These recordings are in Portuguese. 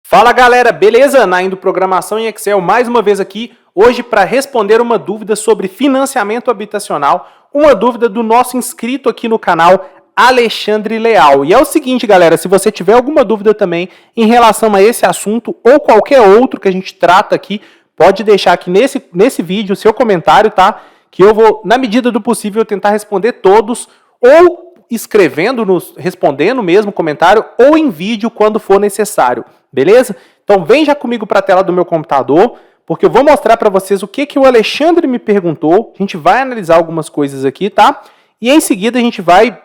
Fala galera, beleza? Naindo Programação em Excel mais uma vez aqui, hoje para responder uma dúvida sobre financiamento habitacional, uma dúvida do nosso inscrito aqui no canal, Alexandre Leal. E é o seguinte galera, se você tiver alguma dúvida também em relação a esse assunto ou qualquer outro que a gente trata aqui, pode deixar aqui nesse vídeo o seu comentário, tá? Que eu vou, na medida do possível, tentar responder todos ou escrevendo, respondendo mesmo comentário ou em vídeo quando for necessário. Beleza? Então vem já comigo para a tela do meu computador, porque eu vou mostrar para vocês o que o Alexandre me perguntou. A gente vai analisar algumas coisas aqui, tá? E em seguida a gente vai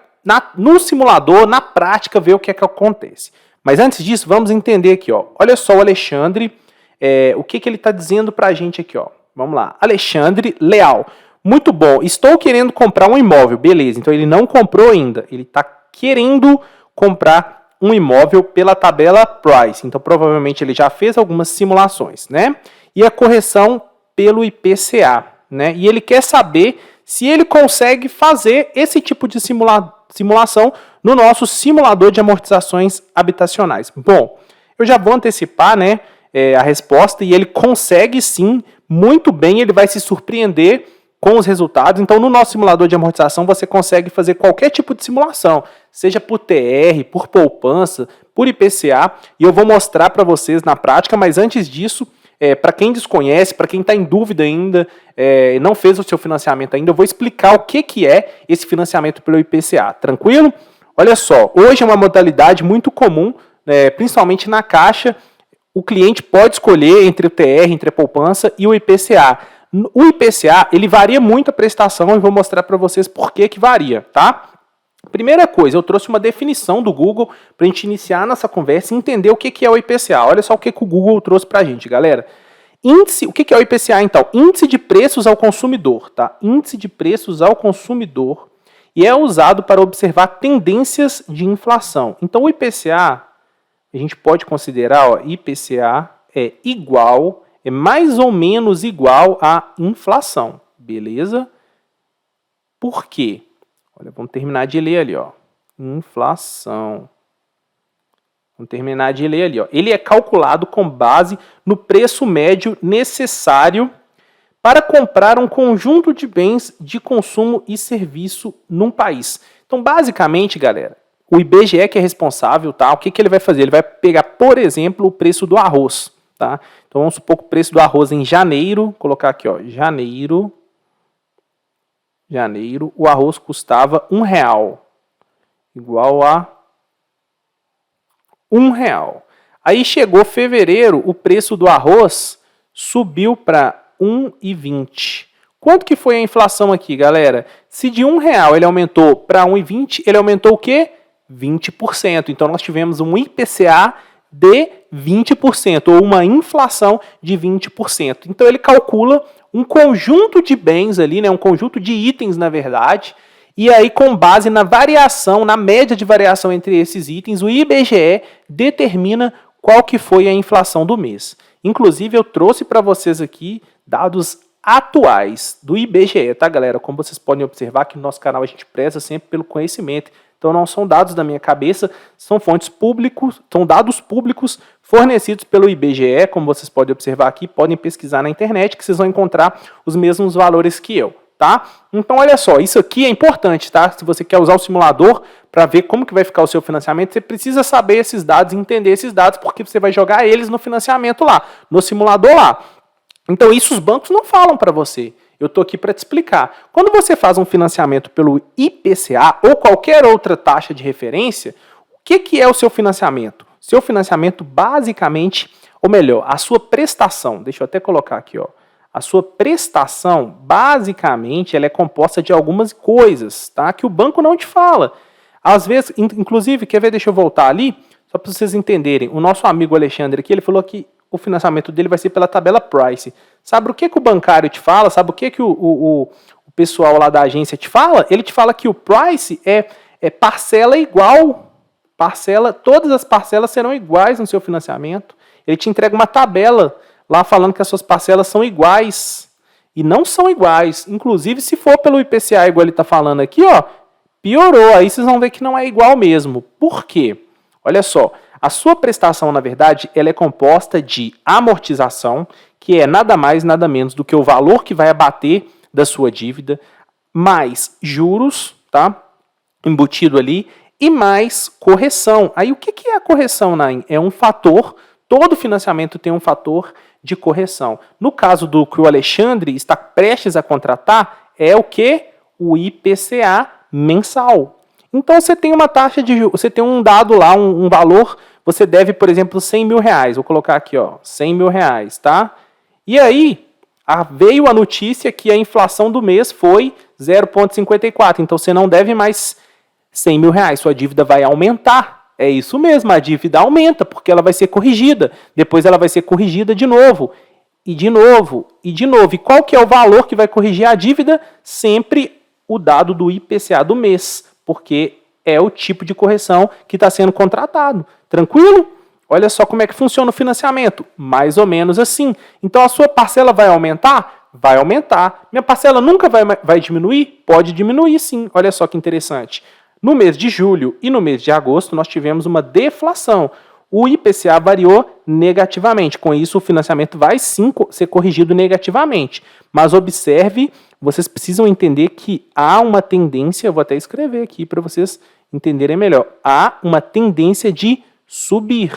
no simulador, na prática, ver o que é que acontece. Mas antes disso, vamos entender aqui, ó. Olha só o Alexandre, o que ele está dizendo para a gente aqui, ó. Vamos lá. Alexandre Leal. Muito bom. Estou querendo comprar um imóvel. Beleza, então ele não comprou ainda. Ele está querendo comprar um imóvel pela tabela Price. Então, provavelmente, ele já fez algumas simulações, né? E a correção pelo IPCA, né? E ele quer saber se ele consegue fazer esse tipo de simulação no nosso simulador de amortizações habitacionais. Bom, eu já vou antecipar, né, a resposta, e ele consegue sim, muito bem, ele vai se surpreender com os resultados. Então, no nosso simulador de amortização, você consegue fazer qualquer tipo de simulação, seja por TR, por poupança, por IPCA, e eu vou mostrar para vocês na prática, mas antes disso, para quem desconhece, para quem está em dúvida ainda, não fez o seu financiamento ainda, eu vou explicar o que é esse financiamento pelo IPCA, tranquilo? Olha só, hoje é uma modalidade muito comum, principalmente na Caixa, o cliente pode escolher entre o TR, entre a poupança e o IPCA. O IPCA, ele varia muito a prestação e vou mostrar para vocês por que varia, tá? Primeira coisa, eu trouxe uma definição do Google para a gente iniciar nossa conversa e entender o que é o IPCA. Olha só o que o Google trouxe para a gente, galera. Índice, o que é o IPCA, então? Índice de preços ao consumidor, tá? Índice de preços ao consumidor e é usado para observar tendências de inflação. Então, o IPCA, a gente pode considerar, ó, IPCA é mais ou menos igual à inflação, beleza? Por quê? Olha, vamos terminar de ler ali, ó. Inflação. Vamos terminar de ler ali, ó. Ele é calculado com base no preço médio necessário para comprar um conjunto de bens de consumo e serviço num país. Então, basicamente, galera, o IBGE que é responsável, tá? O que ele vai fazer? Ele vai pegar, por exemplo, o preço do arroz, tá? Então, vamos supor que o preço do arroz em janeiro, colocar aqui, ó, janeiro, o arroz custava R$1, igual a R$1. Aí chegou fevereiro, o preço do arroz subiu para R$1,20. Quanto que foi a inflação aqui, galera? Se de R$1 ele aumentou para R$1,20, ele aumentou o quê? 20%. Então, nós tivemos um IPCA de 20%, ou uma inflação de 20%. Então, ele calcula um conjunto de bens ali, né, um conjunto de itens, na verdade, e aí, com base na variação, na média de variação entre esses itens, o IBGE determina qual que foi a inflação do mês. Inclusive, eu trouxe para vocês aqui dados atuais do IBGE, tá, galera? Como vocês podem observar, que no nosso canal a gente preza sempre pelo conhecimento. Então, não são dados da minha cabeça, são fontes públicas, são dados públicos fornecidos pelo IBGE, como vocês podem observar aqui, podem pesquisar na internet que vocês vão encontrar os mesmos valores que eu, tá? Então, olha só, isso aqui é importante, tá? Se você quer usar o simulador para ver como que vai ficar o seu financiamento, você precisa saber esses dados, entender esses dados, porque você vai jogar eles no financiamento lá, no simulador lá. Então, isso os bancos não falam para você. Eu estou aqui para te explicar. Quando você faz um financiamento pelo IPCA ou qualquer outra taxa de referência, o que é o seu financiamento? Seu financiamento, basicamente, ou melhor, a sua prestação, deixa eu até colocar aqui, ó. A sua prestação, basicamente, ela é composta de algumas coisas, tá? Que o banco não te fala. Às vezes, inclusive, quer ver, deixa eu voltar ali, só para vocês entenderem. O nosso amigo Alexandre aqui, ele falou que o financiamento dele vai ser pela tabela Price. Sabe o que o bancário te fala? Sabe o que o pessoal lá da agência te fala? Ele te fala que o Price é parcela igual. Todas as parcelas serão iguais no seu financiamento. Ele te entrega uma tabela lá falando que as suas parcelas são iguais. E não são iguais. Inclusive, se for pelo IPCA, igual ele está falando aqui, ó, piorou. Aí vocês vão ver que não é igual mesmo. Por quê? Olha só. A sua prestação, na verdade, ela é composta de amortização, que é nada mais, nada menos do que o valor que vai abater da sua dívida, mais juros, tá? Embutido ali, e mais correção. Aí o que é a correção, Naim? É um fator, todo financiamento tem um fator de correção. No caso do que o Alexandre está prestes a contratar, é o que? O IPCA mensal. Então você tem uma taxa de juros, você tem um dado lá, um valor, você deve, por exemplo, 100 mil reais. Vou colocar aqui, ó, 100 mil reais, tá? E aí, veio a notícia que a inflação do mês foi 0,54. Então você não deve mais 100 mil reais, sua dívida vai aumentar. É isso mesmo, a dívida aumenta, porque ela vai ser corrigida. Depois ela vai ser corrigida de novo, e de novo, e de novo. E qual que é o valor que vai corrigir a dívida? Sempre o dado do IPCA do mês, porque é o tipo de correção que está sendo contratado. Tranquilo? Olha só como é que funciona o financiamento. Mais ou menos assim. Então a sua parcela vai aumentar? Vai aumentar. Minha parcela nunca vai diminuir? Pode diminuir sim. Olha só que interessante. No mês de julho e no mês de agosto, nós tivemos uma deflação. O IPCA variou negativamente. Com isso, o financiamento vai sim ser corrigido negativamente. Mas observe, vocês precisam entender que há uma tendência, eu vou até escrever aqui para vocês entenderem melhor. Há uma tendência de subir.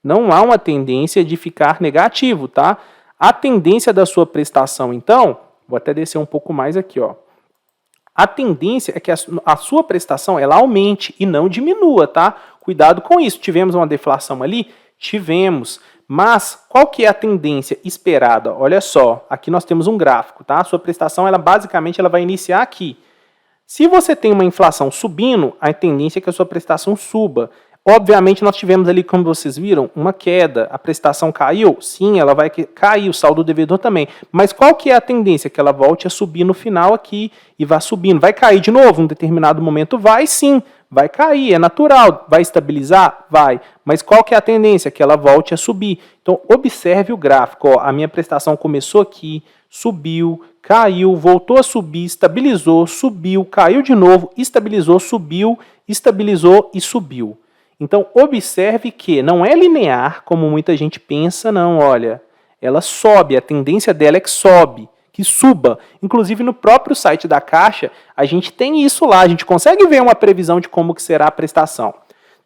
Não há uma tendência de ficar negativo, tá? A tendência da sua prestação, então, vou até descer um pouco mais aqui, ó. A tendência é que a sua prestação ela aumente e não diminua, tá? Cuidado com isso. Tivemos uma deflação ali? Tivemos. Mas qual que é a tendência esperada? Olha só, aqui nós temos um gráfico, tá? A sua prestação, basicamente, ela vai iniciar aqui. Se você tem uma inflação subindo, a tendência é que a sua prestação suba. Obviamente, nós tivemos ali, como vocês viram, uma queda. A prestação caiu? Sim, ela vai cair, o saldo do devedor também. Mas qual que é a tendência? Que ela volte a subir no final aqui e vá subindo. Vai cair de novo? Em um determinado momento vai sim, vai cair, é natural. Vai estabilizar? Vai. Mas qual que é a tendência? Que ela volte a subir. Então, observe o gráfico. Ó, a minha prestação começou aqui, subiu, caiu, voltou a subir, estabilizou, subiu, caiu de novo, estabilizou, subiu, estabilizou e subiu. Então, observe que não é linear, como muita gente pensa, não, olha. Ela sobe, a tendência dela é que sobe, que suba. Inclusive, no próprio site da Caixa, a gente tem isso lá, a gente consegue ver uma previsão de como que será a prestação,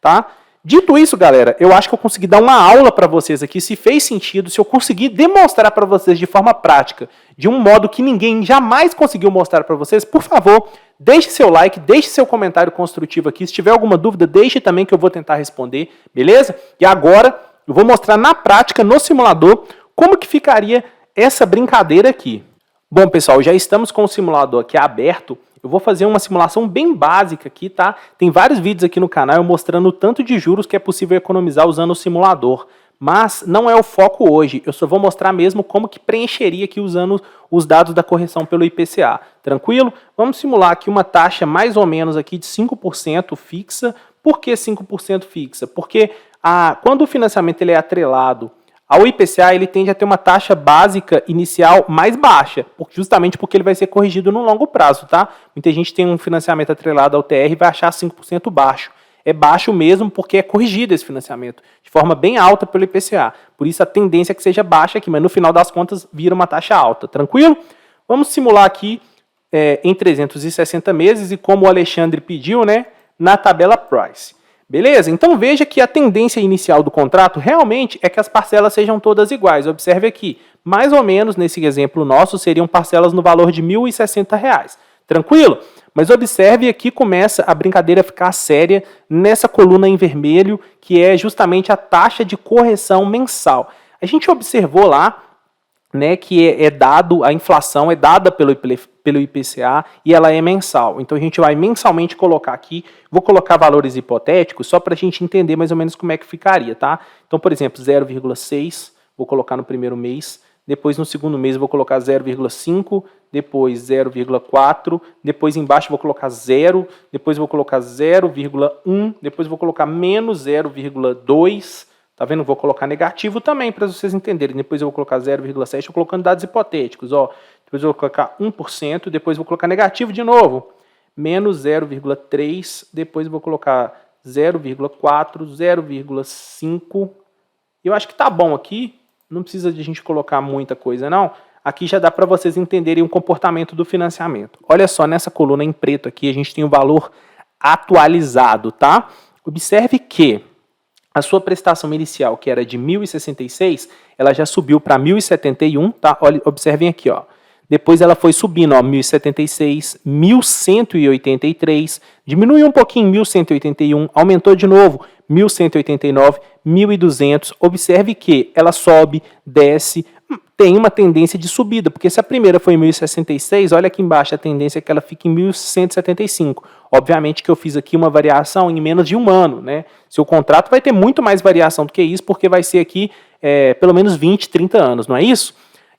tá? Dito isso, galera, eu acho que eu consegui dar uma aula para vocês aqui, se fez sentido, se eu conseguir demonstrar para vocês de forma prática, de um modo que ninguém jamais conseguiu mostrar para vocês, por favor, deixe seu like, deixe seu comentário construtivo aqui. Se tiver alguma dúvida, deixe também que eu vou tentar responder, beleza? E agora, eu vou mostrar na prática, no simulador, como que ficaria essa brincadeira aqui. Bom, pessoal, já estamos com o simulador aqui aberto. Eu vou fazer uma simulação bem básica aqui, tá? Tem vários vídeos aqui no canal mostrando o tanto de juros que é possível economizar usando o simulador. Mas não é o foco hoje, eu só vou mostrar mesmo como que preencheria aqui usando os dados da correção pelo IPCA. Tranquilo? Vamos simular aqui uma taxa mais ou menos aqui de 5% fixa. Por que 5% fixa? Porque quando o financiamento ele é atrelado ao IPCA, ele tende a ter uma taxa básica inicial mais baixa, justamente porque ele vai ser corrigido no longo prazo, tá? Muita gente tem um financiamento atrelado ao TR e vai achar 5% baixo. É baixo mesmo porque é corrigido esse financiamento de forma bem alta pelo IPCA. Por isso a tendência é que seja baixa aqui, mas no final das contas vira uma taxa alta. Tranquilo? Vamos simular aqui em 360 meses e como o Alexandre pediu, né, na tabela Price. Beleza? Então veja que a tendência inicial do contrato realmente é que as parcelas sejam todas iguais. Observe aqui, mais ou menos nesse exemplo nosso seriam parcelas no valor de R$ 1.060. Tranquilo? Mas observe aqui começa a brincadeira a ficar séria nessa coluna em vermelho, que é justamente a taxa de correção mensal. A gente observou lá, né, que a inflação é dada pelo IPCA e ela é mensal. Então a gente vai mensalmente colocar aqui, vou colocar valores hipotéticos só para a gente entender mais ou menos como é que ficaria, tá? Então, por exemplo, 0,6, vou colocar no primeiro mês, depois no segundo mês vou colocar 0,5, depois 0,4, depois embaixo vou colocar 0, depois vou colocar 0,1, depois vou colocar menos 0,2, tá vendo? Vou colocar negativo também para vocês entenderem. Depois eu vou colocar 0,7, estou colocando dados hipotéticos, ó. Depois eu vou colocar 1%, depois vou colocar negativo de novo, menos 0,3, depois vou colocar 0,4, 0,5. Eu acho que tá bom aqui, não precisa de a gente colocar muita coisa não. Aqui já dá para vocês entenderem o comportamento do financiamento. Olha só, nessa coluna em preto aqui a gente tem o valor atualizado, tá? Observe que a sua prestação inicial, que era de 1.066, ela já subiu para 1.071, tá? Olha, observem aqui, ó. Depois ela foi subindo, ó, 1.076, 1.183, diminuiu um pouquinho, 1.181, aumentou de novo, 1.189, 1.200. Observe que ela sobe, desce, tem uma tendência de subida, porque se a primeira foi em 1.066, olha aqui embaixo a tendência é que ela fique em 1.175. Obviamente que eu fiz aqui uma variação em menos de um ano, né? Seu contrato vai ter muito mais variação do que isso, porque vai ser aqui pelo menos 20, 30 anos, não é isso?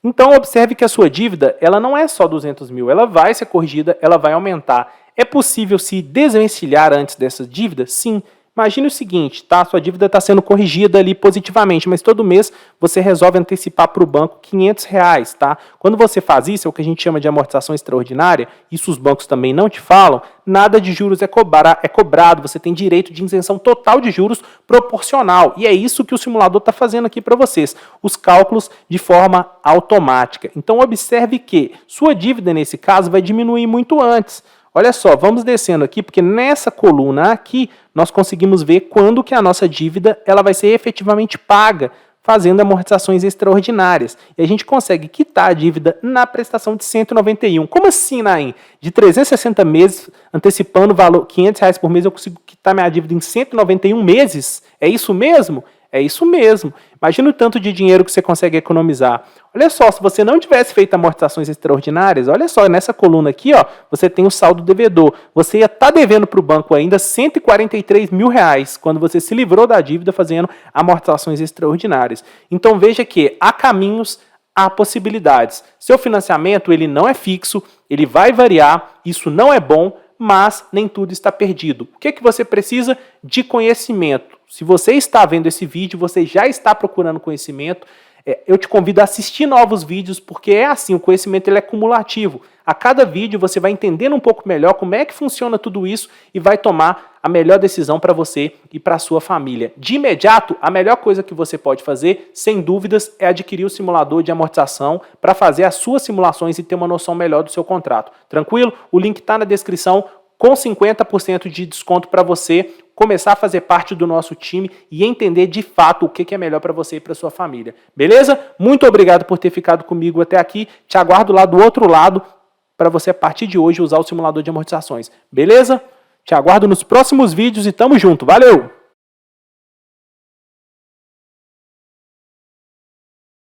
Então, observe que a sua dívida, ela não é só 200 mil, ela vai ser corrigida, ela vai aumentar. É possível se desvencilhar antes dessa dívida? Sim. Imagine o seguinte, tá? Sua dívida está sendo corrigida ali positivamente, mas todo mês você resolve antecipar para o banco R$500, tá? Quando você faz isso, é o que a gente chama de amortização extraordinária, isso os bancos também não te falam, nada de juros é cobrado, você tem direito de isenção total de juros proporcional, e é isso que o simulador está fazendo aqui para vocês, os cálculos de forma automática. Então observe que sua dívida nesse caso vai diminuir muito antes. Olha só, vamos descendo aqui, porque nessa coluna aqui nós conseguimos ver quando que a nossa dívida ela vai ser efetivamente paga, fazendo amortizações extraordinárias. E a gente consegue quitar a dívida na prestação de 191. Como assim, Naim? De 360 meses, antecipando o valor R$500 por mês, eu consigo quitar minha dívida em 191 meses? É isso mesmo? É isso mesmo. Imagina o tanto de dinheiro que você consegue economizar. Olha só, se você não tivesse feito amortizações extraordinárias, olha só, nessa coluna aqui, ó, você tem o saldo devedor. Você ia estar devendo para o banco ainda R$143 mil, quando você se livrou da dívida fazendo amortizações extraordinárias. Então veja que há caminhos, há possibilidades. Seu financiamento ele não é fixo, ele vai variar, isso não é bom, mas nem tudo está perdido. O que é que você precisa? De conhecimento. Se você está vendo esse vídeo, você já está procurando conhecimento, eu te convido a assistir novos vídeos, porque é assim, o conhecimento ele é cumulativo. A cada vídeo você vai entendendo um pouco melhor como é que funciona tudo isso e vai tomar a melhor decisão para você e para a sua família. De imediato, a melhor coisa que você pode fazer, sem dúvidas, é adquirir o simulador de amortização para fazer as suas simulações e ter uma noção melhor do seu contrato. Tranquilo? O link está na descrição com 50% de desconto para você começar a fazer parte do nosso time e entender de fato o que é melhor para você e para sua família. Beleza? Muito obrigado por ter ficado comigo até aqui. Te aguardo lá do outro lado para você, a partir de hoje, usar o simulador de amortizações. Beleza? Te aguardo nos próximos vídeos e tamo junto. Valeu!